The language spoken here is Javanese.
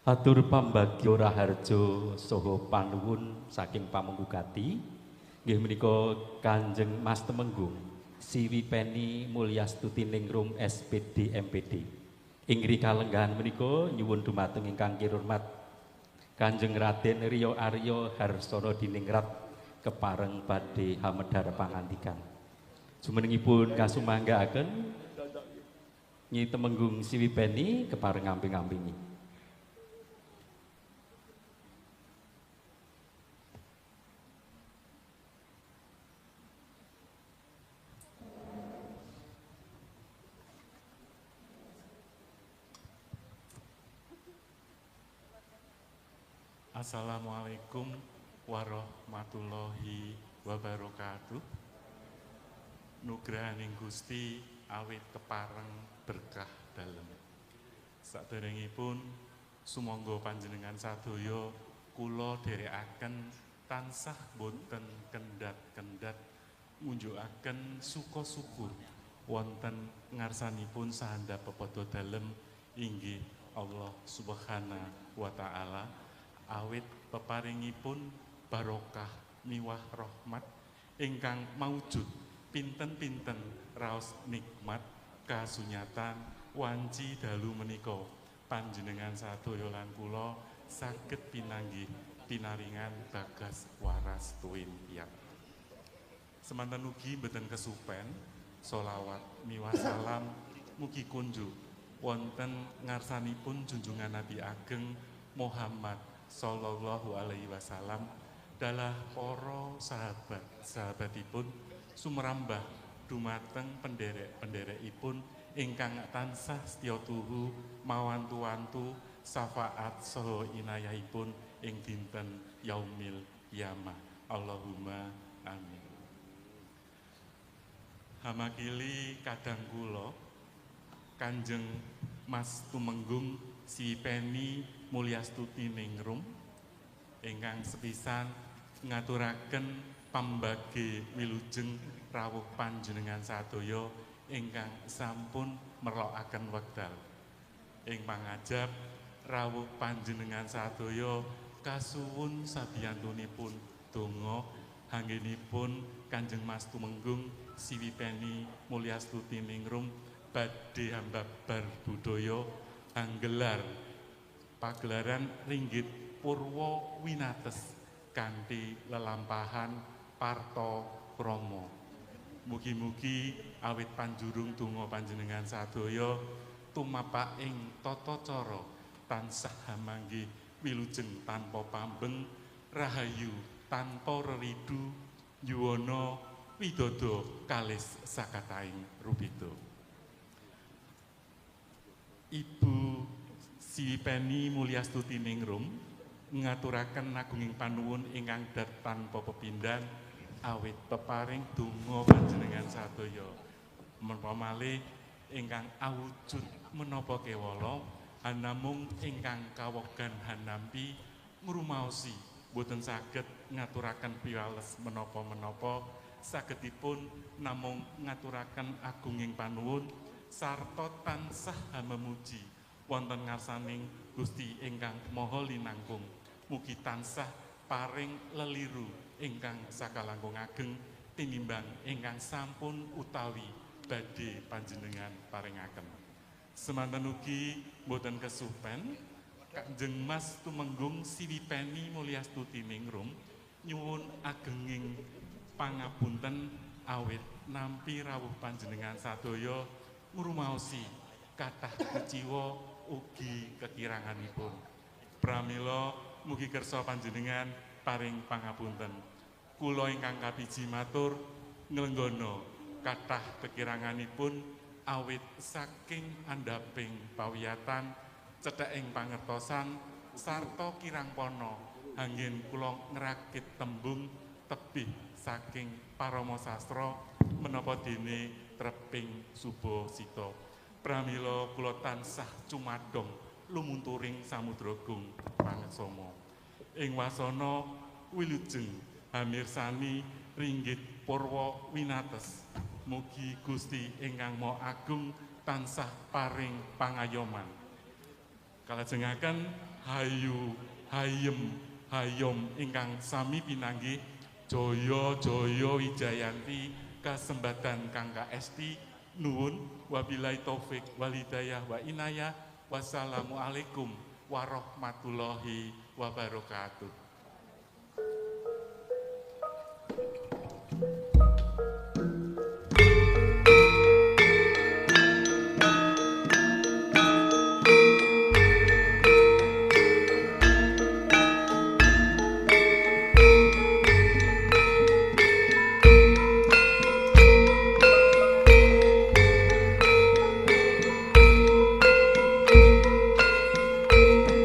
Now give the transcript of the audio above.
Atur pambagya raharja saha panuwun saking pamungkati nggih menika Kanjeng Mas Temenggung Siwipeni Mulyastuti Ningrum SPD MPD. Inggih kalenggahan menika nyuwun dumateng ingkang kirurmat Kanjeng Raden Rio Aryo Harsono Diningrat kepareng badhe hamedhar pangandikan. Jumenengipun kasumanggaaken Nyi Temenggung Siwipeni kepareng ngamping-ampingi. Assalamualaikum warahmatullahi wabarakatuh. Nugrahaning Gusti awit kepareng berkah dalem. Saderengipun sumangga panjenengan sadaya kula dherekaken tansah boten kendhat-kendhat ngunjukaken suka syukur wonten ngarsanipun sahandap pepodo dalem inggih Allah Subhanahu wa taala. Awit peparingipun barokah miwah rahmat ingkang maujud pinten-pinten raos nikmat kasunyatan wanci dalu menika panjenengan sadaya lan kula saged pinanggih pinaringan bagas waras tuwin tiyang. Semanten ugi mboten kesupen sholawat miwah salam mugi kunjuk wonten ngarsanipun junjungan Nabi Ageng Muhammad Sallallahu Alaihi Wasallam dalah para sahabat-sahabatipun sumrambah dumateng penderek-penderekipun ingkang tansah setya tuhu mawantu-wantu syafaat saha inayahipun ing dinten yaumil qiyamah. Allahumma amin. Hamakili kadang kula Kanjeng Mas Tumenggung Siwipeni Mulyastuti Ningrum ingkang sepisan ngaturaken pambage wilujeng rawuh panjenengan sadaya ingkang sampun merlokaken wekdal. Ing pangajab rawuh panjenengan sadaya kasuwun sabiyantunipun donga anggenipun Kanjeng Mas Tumenggung Siwipeni Mulyastuti Ningrum badhe ambabar budaya anggelar pagelaran Ringgit Purwo Winates kanthi lelampahan Parto Kromo. Mugi-mugi awit panjurung donga panjenengan sadaya tumapak ing tata cara tansah hamanggih wilujeng tanpa pambeng rahayu tanpa reridu yuwana widodo kalis sakataing rubeda. Ibu Siwipeni Mulyastuti Ningrum ngaturaken agunging panuwun ingkang dat tanpa pepindhan awit peparing donga panjenengan sadaya menapa malih ingkang awujud menapa kewala hanamung ingkang kawogan hanampi ngrumaosi boten saged ngaturaken piwales menapa-menapa sagedipun namung ngaturaken agunging panuwun sarta tansah memuji wonten ngarsaning Gusti ingkang Maha Linangkung. Mugi tansah paring leliru ingkang sakalangkung ageng tinimbang ingkang sampun utawi badhe panjenengan paringaken. Semanten ugi boten kesupen Kanjeng Mas Tumenggung Siwipeni Mulyastuti Ningrum nyuwun agenging pangapunten awit nampi rawuh panjenengan sadaya ngrumaosi kathah kuciwa ugi kekiranganipun. Pramila mugi kersa panjenengan paring pangapunten. Kula ingkang kapiji matur nglenggana kathah kekiranganipun awit saking andhaping pawiyatan cethèking pangertosan sarta kirang pana anggen kula ngrakit tembung tebih saking parama sastra menapa dene treping Subasita. Pramila kula tansah cumadong lumunturing samudragung pangesama. Ing wasana wilujeng hamirsani Ringgit Purwo Winates. Mugi Gusti ingkang Maha Agung tansah paring pangayoman. Kalajengaken hayu hayem hayom ingkang sami pinanggih Joyo Joyo Wijayanti kasembatan Kangka Esti nuwun wabillahi taufik walhidayah wa inayah wassalamualaikum warahmatullahi wabarakatuh.